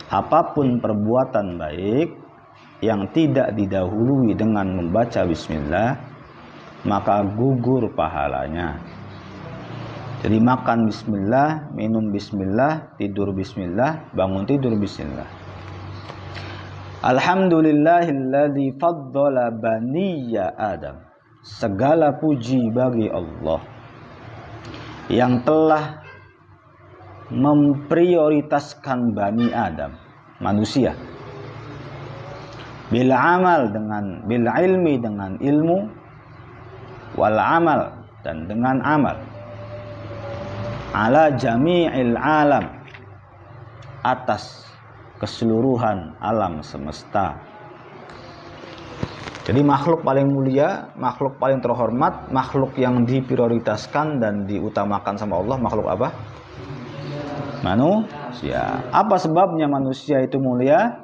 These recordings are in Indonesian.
apapun perbuatan baik yang tidak didahului dengan membaca bismillah, maka gugur pahalanya. Jadi makan bismillah, minum bismillah, tidur bismillah, bangun tidur bismillah. Alhamdulillahilladzi faddala baniya Adam. Segala puji bagi Allah yang telah memprioritaskan Bani Adam, manusia, bil amal dengan bil ilmi dengan ilmu, wal amal dan dengan amal, ala jami'il alam atas keseluruhan alam semesta. Jadi makhluk paling mulia, makhluk paling terhormat, makhluk yang diprioritaskan dan diutamakan sama Allah, makhluk apa? Manusia. Apa sebabnya manusia itu mulia?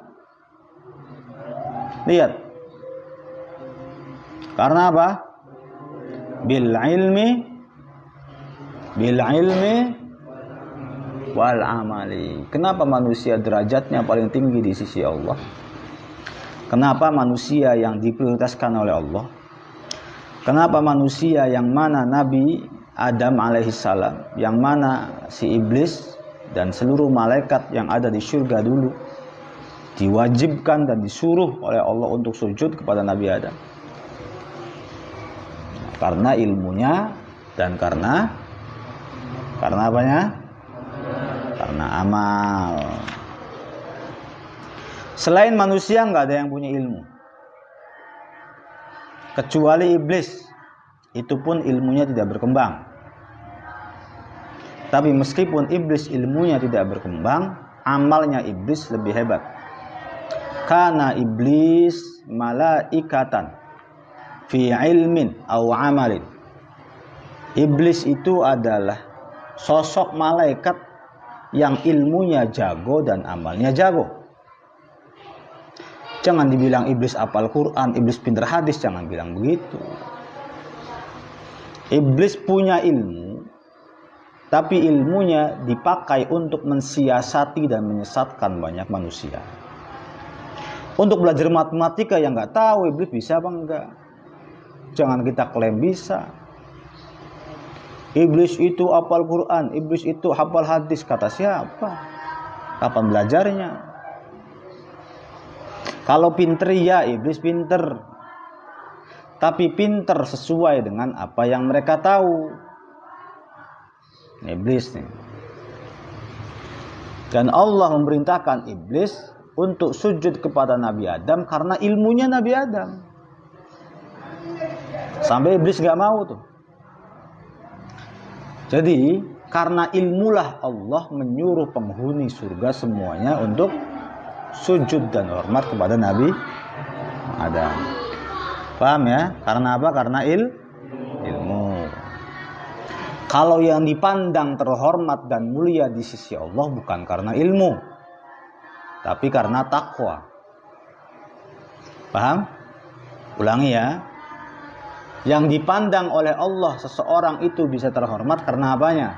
Lihat. Karena apa? Bil ilmi wal amali. Kenapa manusia derajatnya paling tinggi di sisi Allah? Kenapa manusia yang diprioritaskan oleh Allah? Kenapa manusia yang mana Nabi Adam alaihissalam, yang mana si iblis dan seluruh malaikat yang ada di surga dulu diwajibkan dan disuruh oleh Allah untuk sujud kepada Nabi Adam? Karena ilmunya dan karena apanya? Karena amal. Selain manusia nggak ada yang punya ilmu, kecuali iblis. Itu pun ilmunya tidak berkembang. Tapi meskipun iblis ilmunya tidak berkembang, amalnya iblis lebih hebat. Karena iblis malaikatan fi ilmin aw amalin. Iblis itu adalah sosok malaikat yang ilmunya jago dan amalnya jago. Jangan dibilang iblis hafal Quran, iblis pintar hadis, jangan bilang begitu. Iblis punya ilmu, tapi ilmunya dipakai untuk mensiasati dan menyesatkan banyak manusia. Untuk belajar matematika yang nggak tahu iblis bisa apa enggak. Jangan kita klaim bisa. Iblis itu hafal Quran, iblis itu hafal hadis, kata siapa? Kapan belajarnya? Kalau pinter ya iblis pinter, tapi pinter sesuai dengan apa yang mereka tahu. Iblis nih. Dan Allah memerintahkan iblis untuk sujud kepada Nabi Adam karena ilmunya Nabi Adam. Sampai iblis gak mau tuh. Jadi karena ilmulah Allah menyuruh penghuni surga semuanya untuk sujud dan hormat kepada Nabi Adam. Paham ya? Karena apa? Karena ilmu. Kalau yang dipandang terhormat dan mulia di sisi Allah bukan karena ilmu, tapi karena takwa. Paham? Ulangi ya. Yang dipandang oleh Allah seseorang itu bisa terhormat karena apanya?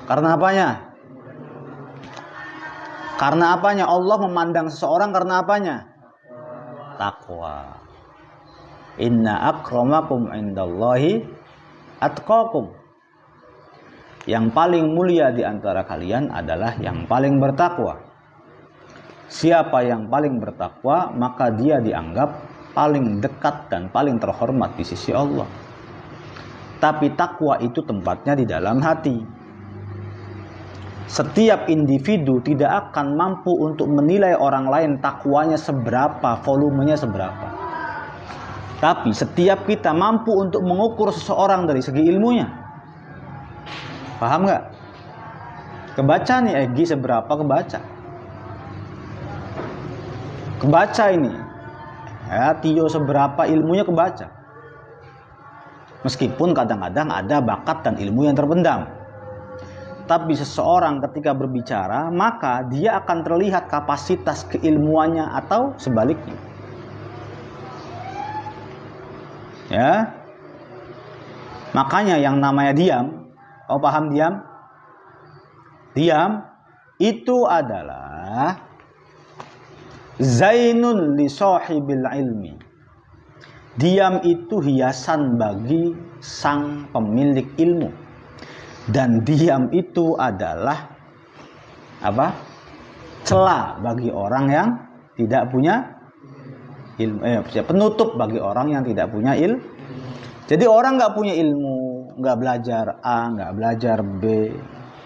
Karena apanya? Karena apanya? Allah memandang seseorang karena apanya? Takwa. Inna akramakum indallahi atqakum. Yang paling mulia di antara kalian adalah yang paling bertakwa. Siapa yang paling bertakwa, maka dia dianggap paling dekat dan paling terhormat di sisi Allah. Tapi takwa itu tempatnya di dalam hati. Setiap individu tidak akan mampu untuk menilai orang lain takwanya seberapa, volumenya seberapa. Tapi setiap kita mampu untuk mengukur seseorang dari segi ilmunya. Paham nggak? Kebaca nih Egi seberapa kebaca. Kebaca ini. Ya, Tio seberapa ilmunya kebaca. Meskipun kadang-kadang ada bakat dan ilmu yang terpendam. Tapi seseorang ketika berbicara, maka dia akan terlihat kapasitas keilmuannya atau sebaliknya. Ya. Makanya yang namanya diam, paham diam? Diam itu adalah Ya. Zainun li sahibil ilmi. Diam itu hiasan bagi sang pemilik ilmu. Dan diam itu adalah apa? Celah bagi orang yang tidak punya ilmu, penutup bagi orang yang tidak punya ilmu. Jadi orang nggak punya ilmu, nggak belajar A, nggak belajar B,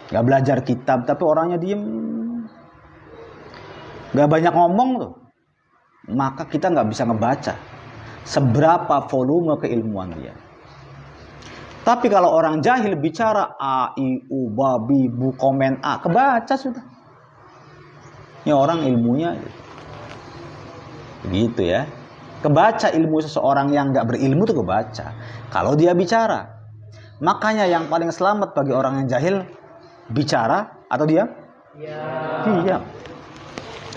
nggak belajar kitab, tapi orangnya diem, nggak banyak ngomong tuh, maka kita nggak bisa ngebaca seberapa volume keilmuan dia. Tapi kalau orang jahil bicara A, I, U, babi, bu, komen A, kebaca sudah. Ini orang ilmunya begitu ya. Kebaca ilmu seseorang yang nggak berilmu itu kebaca. Kalau dia bicara. Makanya yang paling selamat bagi orang yang jahil bicara atau diam? Diam.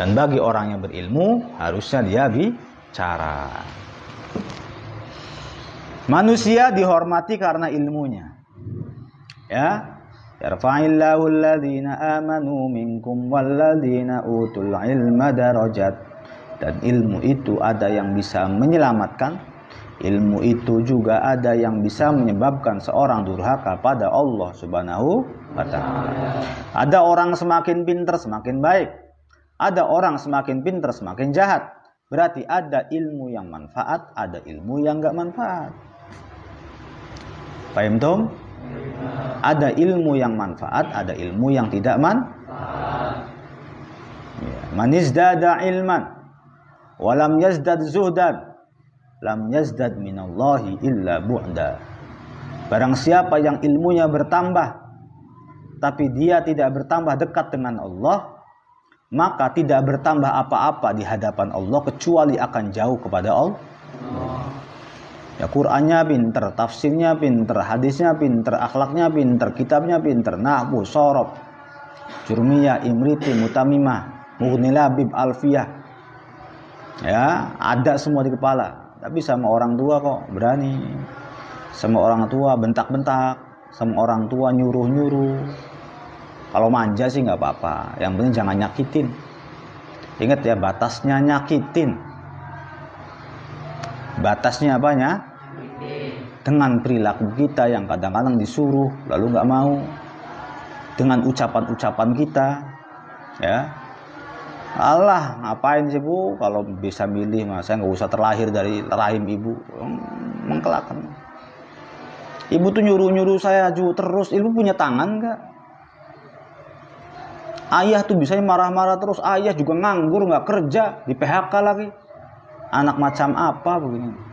Dan bagi orang yang berilmu harusnya dia bicara. Manusia dihormati karena ilmunya. Ya. Yarfa'illahu alladhina amanu minkum walladhina utul ilma darajat. Dan ilmu itu ada yang bisa menyelamatkan. Ilmu itu juga ada yang bisa menyebabkan seorang durhaka pada Allah Subhanahu wa ta'ala. Ada orang semakin pintar semakin baik. Ada orang semakin pintar semakin jahat. Berarti ada ilmu yang manfaat, ada ilmu yang enggak manfaat. Paham tom? Ada ilmu yang manfaat, ada ilmu yang tidak manfaat. Man izdada ilman walam yazdad zuhdan lam yazdad minallahi illa bu'da. Barang siapa yang ilmunya bertambah tapi dia tidak bertambah dekat dengan Allah, maka tidak bertambah apa-apa di hadapan Allah kecuali akan jauh kepada Allah. Ya, Qur'annya pinter, tafsirnya pinter, hadisnya pinter, akhlaknya pinter, kitabnya pinter, nahwu, shorof, jurmiyah, imriti, mutamimah, mughni labib, alfiyah. Ya, ada semua di kepala. Tapi sama orang tua kok berani. Sama orang tua bentak-bentak, sama orang tua nyuruh-nyuruh. Kalau manja sih nggak apa-apa. Yang penting jangan nyakitin. Ingat ya, batasnya nyakitin. Batasnya apanya? Dengan perilaku kita yang kadang-kadang disuruh lalu nggak mau. Dengan ucapan-ucapan kita, ya. Allah, ngapain sih bu? Kalau bisa milih, mas saya nggak usah terlahir dari rahim ibu. Mengkelakkan. Ibu tuh nyuruh-nyuruh saya terus. Ibu punya tangan nggak? Ayah tuh bisanya marah-marah terus. Ayah juga nganggur, nggak kerja, di PHK lagi. Anak macam apa begini?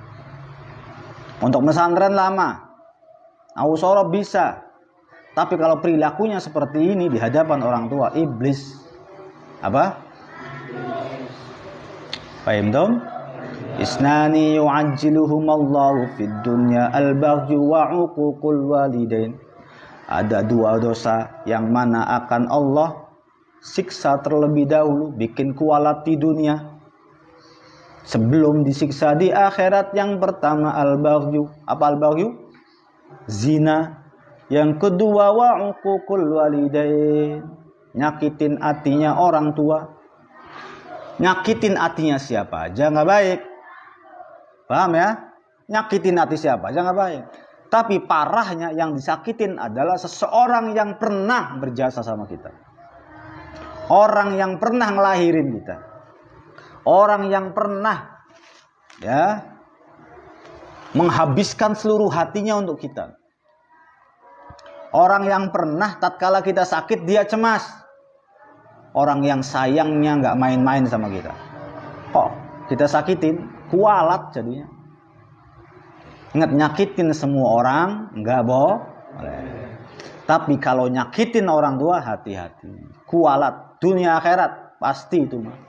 Untuk pesantren lama, Ausoro bisa. Tapi kalau perilakunya seperti ini di hadapan orang tua, iblis. Apa? Paham dong? Isnani yu'ajjiluhumallahu fid dunya al-baghyu wa 'uququl walidain. Ada dua dosa yang mana akan Allah siksa terlebih dahulu, bikin kualat di dunia sebelum disiksa di akhirat. Yang pertama al-baghyu. Apa al-baghyu? Zina. Yang kedua wa 'uququl walidain. Nyakitin hatinya orang tua. Nyakitin hatinya siapa aja nggak baik. Paham ya? Nyakitin hati siapa aja nggak baik. Tapi parahnya yang disakitin adalah seseorang yang pernah berjasa sama kita. Orang yang pernah ngelahirin kita. Orang yang pernah ya menghabiskan seluruh hatinya untuk kita. Orang yang pernah tatkala kita sakit dia cemas. Orang yang sayangnya nggak main-main sama kita. Kok kita sakitin, kualat jadinya. Ingat, nyakitin semua orang nggak boleh. Tapi kalau nyakitin orang tua, hati-hati. Kualat, dunia akhirat pasti itu mah.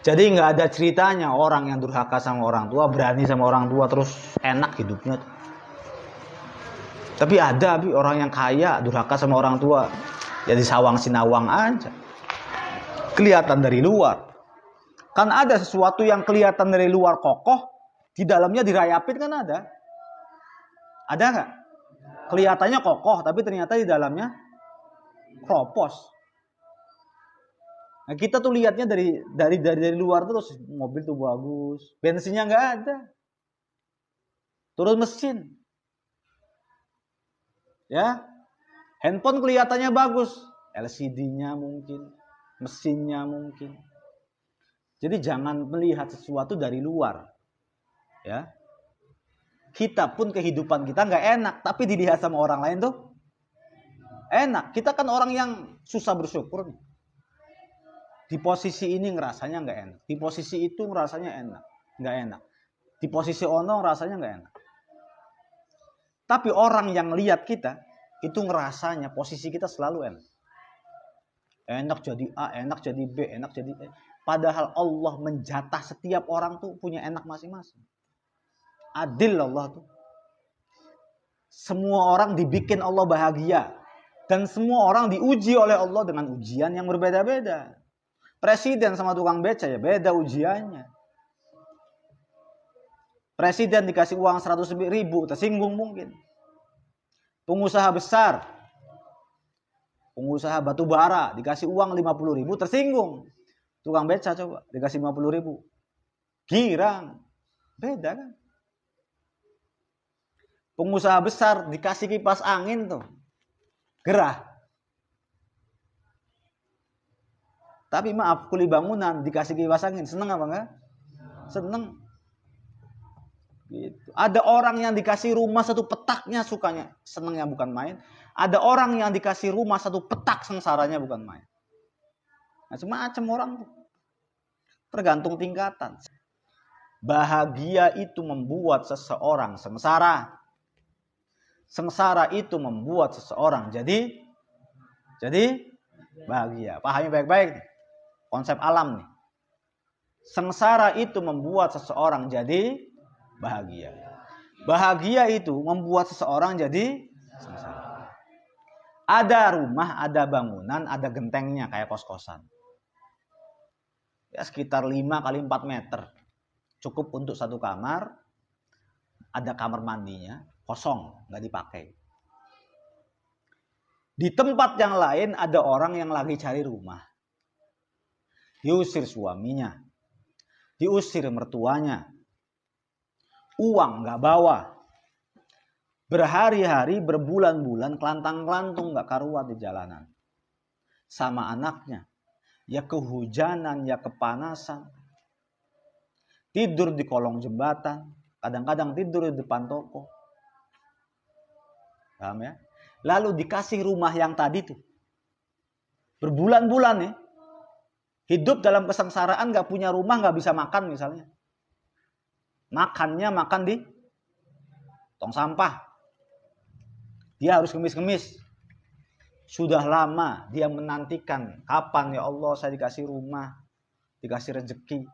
Jadi nggak ada ceritanya orang yang durhaka sama orang tua berani sama orang tua terus enak hidupnya. Tapi ada orang yang kaya durhaka sama orang tua, jadi sawang sinawang aja. Kelihatan dari luar. Kan ada sesuatu yang kelihatan dari luar kokoh, di dalamnya dirayapin kan ada. Ada nggak? Kelihatannya kokoh, tapi ternyata di dalamnya kropos. Nah, kita tuh lihatnya dari luar terus mobil tuh bagus, bensinnya nggak ada, turun mesin, ya. Handphone kelihatannya bagus, LCD-nya mungkin, mesinnya mungkin. Jadi jangan melihat sesuatu dari luar, ya. Kita pun kehidupan kita nggak enak, tapi dilihat sama orang lain tuh enak. Kita kan orang yang susah bersyukur nih. Di posisi ini ngerasanya nggak enak, di posisi itu ngerasanya enak, nggak enak. Di posisi ono rasanya nggak enak. Tapi orang yang lihat kita itu ngerasanya posisi kita selalu enak. Enak jadi A, enak jadi B, enak jadi E. Padahal Allah menjatah setiap orang tuh punya enak masing-masing. Adil Allah tuh. Semua orang dibikin Allah bahagia. Dan semua orang diuji oleh Allah dengan ujian yang berbeda-beda. Presiden sama tukang beca ya beda ujiannya. Presiden dikasih uang 100 ribu, tersinggung mungkin. Pengusaha besar, pengusaha batu bara, dikasih uang 50 ribu, tersinggung. Tukang beca coba, dikasih 50 ribu. Girang. Beda kan? Pengusaha besar dikasih kipas angin tuh. Gerah. Tapi maaf, kuli bangunan dikasih kipas angin, seneng apa enggak? Seneng. Gitu. Ada orang yang dikasih rumah satu petaknya sukanya, senengnya bukan main. Ada orang yang dikasih rumah satu petak sengsaranya bukan main. Macam-macam orang tuh. Tergantung tingkatan. Bahagia itu membuat seseorang sengsara. Sengsara itu membuat seseorang jadi bahagia. Pahami baik-baik nih. Konsep alam nih. Sengsara itu membuat seseorang jadi bahagia. Bahagia itu membuat seseorang jadi sengsara. Ada rumah, ada bangunan, ada gentengnya kayak kos-kosan. Ya sekitar 5 kali 4 meter. Cukup untuk satu kamar. Ada kamar mandinya, kosong, nggak dipakai. Di tempat yang lain ada orang yang lagi cari rumah. Diusir suaminya. Diusir mertuanya. Uang nggak bawa. Berhari-hari, berbulan-bulan, kelantang-kelantung nggak karuan di jalanan. Sama anaknya. Ya kehujanan, ya kepanasan. Tidur di kolong jembatan. Kadang-kadang tidur di depan toko. Paham ya? Lalu dikasih rumah yang tadi tuh. Berbulan-bulan ya. Hidup dalam kesengsaraan gak punya rumah, gak bisa makan misalnya. Makannya makan di tong sampah. Dia harus ngemis-ngemis. Sudah lama dia menantikan. Kapan ya Allah saya dikasih rumah. Dikasih rezeki.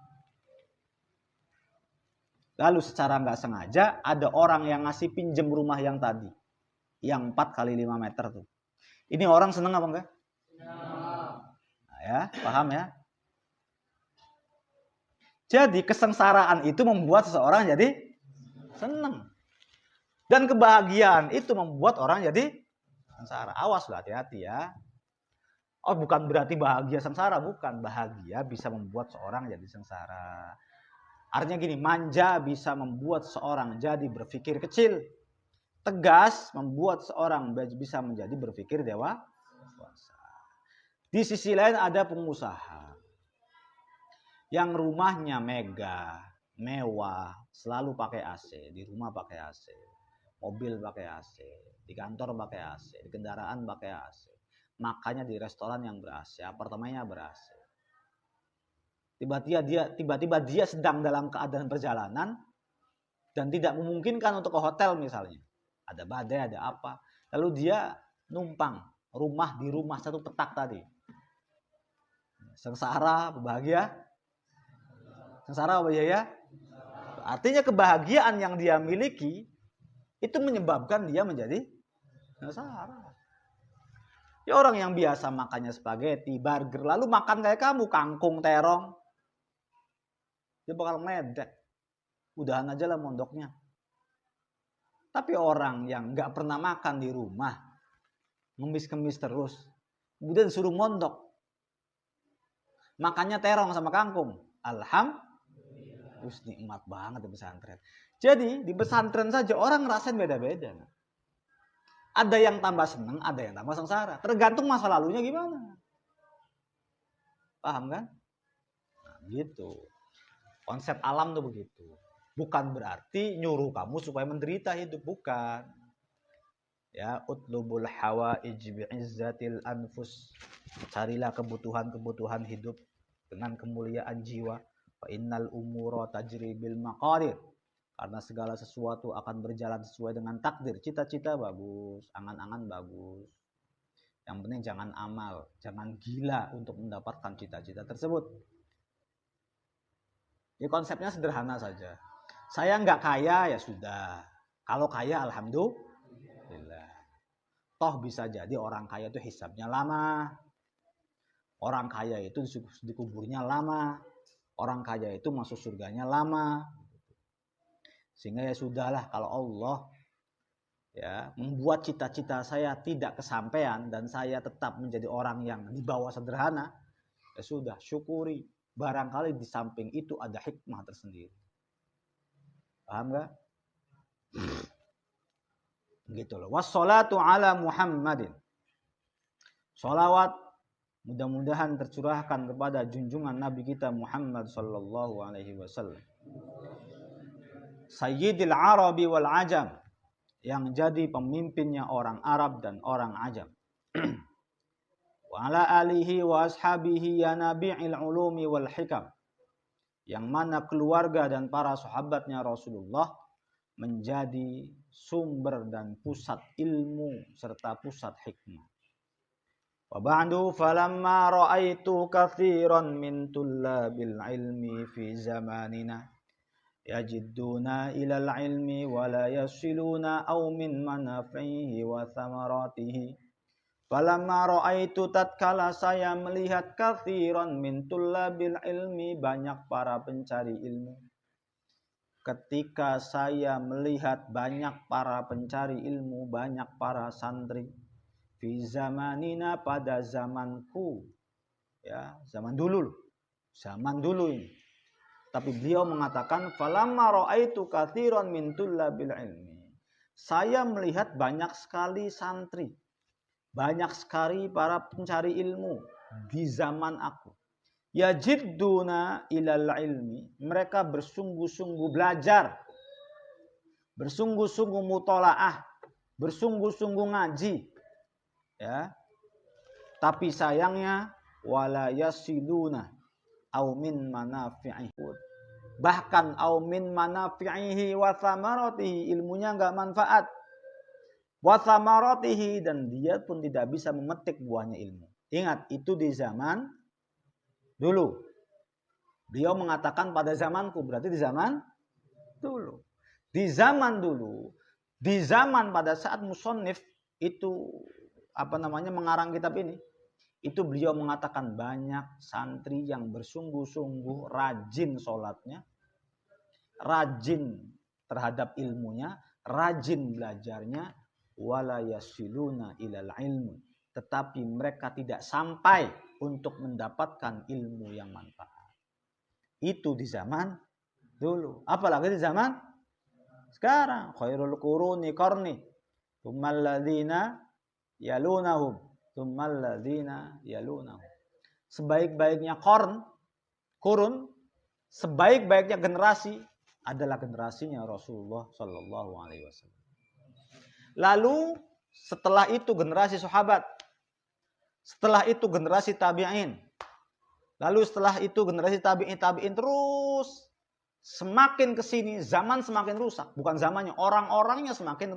Lalu secara nggak sengaja ada orang yang ngasih pinjem rumah yang tadi. Yang 4 kali 5 meter tuh. Ini orang seneng apa enggak? Nah, ya, paham ya? Jadi kesengsaraan itu membuat seseorang jadi seneng. Dan kebahagiaan itu membuat orang jadi sengsara. Awas loh, hati-hati ya. Oh bukan berarti bahagia sengsara. Bukan. Bahagia bisa membuat seorang jadi sengsara. Artinya gini, manja bisa membuat seorang jadi berpikir kecil. Tegas membuat seorang bisa menjadi berpikir dewasa. Di sisi lain ada pengusaha. Yang rumahnya megah, mewah, selalu pakai AC. Di rumah pakai AC. Mobil pakai AC. Di kantor pakai AC. Di kendaraan pakai AC. Makanya di restoran yang ber-AC. Apartemennya ber-AC. Tiba-tiba dia sedang dalam keadaan perjalanan dan tidak memungkinkan untuk ke hotel misalnya. Ada badai, ada apa. Lalu dia numpang di rumah satu petak tadi. Sengsara, bahagia? Sengsara, bahagia? Artinya kebahagiaan yang dia miliki itu menyebabkan dia menjadi sengsara. Ya orang yang biasa makannya spaghetti, burger, lalu makan kayak kamu, kangkung, terong. Dia bakal meledek. Udahan aja lah mondoknya. Tapi orang yang gak pernah makan di rumah, ngemis-ngemis terus, kemudian suruh mondok. Makannya terong sama kangkung. Alhamdulillah. Terus nikmat banget di pesantren. Jadi di pesantren saja orang ngerasain beda-beda. Ada yang tambah seneng, ada yang tambah sengsara. Tergantung masa lalunya gimana. Paham kan? Nah, gitu. Konsep alam tuh begitu. Bukan berarti nyuruh kamu supaya menderita hidup, bukan. Ya, utlubul hawaij bi'izzatil anfus. Carilah kebutuhan-kebutuhan hidup dengan kemuliaan jiwa. Fa innal umura tajri bil maqadir. Karena segala sesuatu akan berjalan sesuai dengan takdir. Cita-cita bagus, angan-angan bagus. Yang penting jangan amal, jangan gila untuk mendapatkan cita-cita tersebut. Jadi konsepnya sederhana saja. Saya nggak kaya ya sudah. Kalau kaya alhamdulillah. Toh bisa jadi orang kaya itu hisabnya lama. Orang kaya itu dikuburnya lama. Orang kaya itu masuk surganya lama. Sehingga ya sudahlah kalau Allah ya membuat cita-cita saya tidak kesampaian dan saya tetap menjadi orang yang di bawah sederhana, ya sudah syukuri. Barangkali di samping itu ada hikmah tersendiri. Paham gak? Gitu loh. Wassalatu ala Muhammadin. Sholawat mudah-mudahan tercurahkan kepada junjungan Nabi kita Muhammad sallallahu alaihi wasallam. Sayyidil Arabi wal Ajam, yang jadi pemimpinnya orang Arab dan orang Ajam. Wa ala alihi wa ashabihi ya nabi'il ulumi wal hikam, yang mana keluarga dan para sahabatnya Rasulullah menjadi sumber dan pusat ilmu serta pusat hikmah. Wa ba'du falamma ra'aitu katsiran min tullabil ilmi fi zamanina yajidduna ilal ilmi wa la yasiluna aw min manafihi wa thamaratihi. Falamma ra'aitu, tatkala saya melihat katsiran min tullabil ilmi, banyak para pencari ilmu. Ketika saya melihat banyak para pencari ilmu, banyak para santri fi zamanina, pada zamanku, ya zaman dulu ini. Tapi beliau mengatakan falamma ra'aitu katsiran min tullabil ilmi. Saya melihat banyak sekali santri, banyak sekali para pencari ilmu di zaman aku. Yajidduna ilal ilmi, mereka bersungguh-sungguh belajar, bersungguh-sungguh mutolaah, bersungguh-sungguh ngaji. Ya. Tapi sayangnya wala yasiluna au min manafi'ihi, bahkan au min manafi'ihi wa thamaratihi, ilmunya enggak manfaat, wa thamaratihi, dan dia pun tidak bisa memetik buahnya ilmu. Ingat, itu di zaman dulu. Beliau mengatakan pada zamanku, berarti di zaman dulu. Di zaman dulu, di zaman pada saat musannif itu mengarang kitab ini, itu beliau mengatakan banyak santri yang bersungguh-sungguh rajin sholatnya, rajin terhadap ilmunya, rajin belajarnya, wala yasiluna ilal ilmu, tetapi mereka tidak sampai untuk mendapatkan ilmu yang manfaat. Itu di zaman dulu. Apalagi di zaman sekarang. Khairul quruni qarni, tsummal ladzina yalunahum, tsummal ladzina yalunahum. Sebaik-baiknya kurun, sebaik-baiknya generasi adalah generasinya Rasulullah sallallahu alaihi wasallam. Lalu setelah itu generasi sahabat, setelah itu generasi tabi'in, lalu setelah itu generasi tabi'in terus semakin kesini zaman semakin rusak. Bukan zamannya, orang-orangnya semakin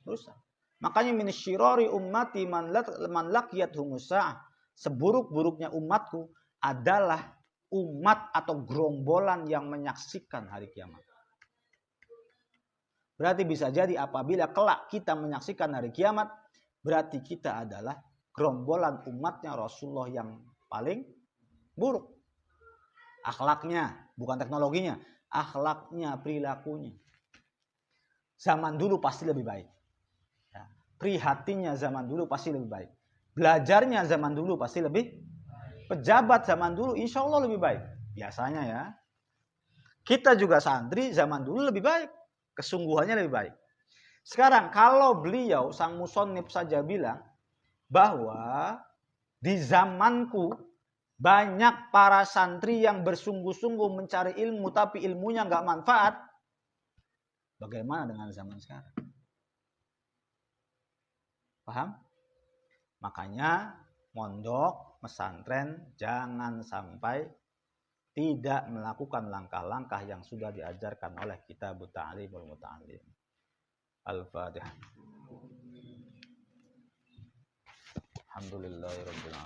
rusak. Makanya min syirari ummati man laqiyatuhum sa'ah, seburuk-buruknya umatku adalah umat atau gerombolan yang menyaksikan hari kiamat. Berarti bisa jadi apabila kelak kita menyaksikan hari kiamat, berarti kita adalah gerombolan umatnya Rasulullah yang paling buruk. Akhlaknya, bukan teknologinya, akhlaknya, perilakunya. Zaman dulu pasti lebih baik. Prihatinnya zaman dulu pasti lebih baik. Belajarnya zaman dulu pasti lebih pejabat zaman dulu insya Allah lebih baik. Biasanya ya. Kita juga santri zaman dulu lebih baik. Kesungguhannya lebih baik. Sekarang kalau beliau sang musonnif saja bilang bahwa di zamanku banyak para santri yang bersungguh-sungguh mencari ilmu tapi ilmunya nggak manfaat. Bagaimana dengan zaman sekarang? Paham? Makanya mondok, pesantren jangan sampai tidak melakukan langkah-langkah yang sudah diajarkan oleh Kitabut Ta'limul Muta'allim. Al-Fatihah. Alhamdulillahirabbil alamin.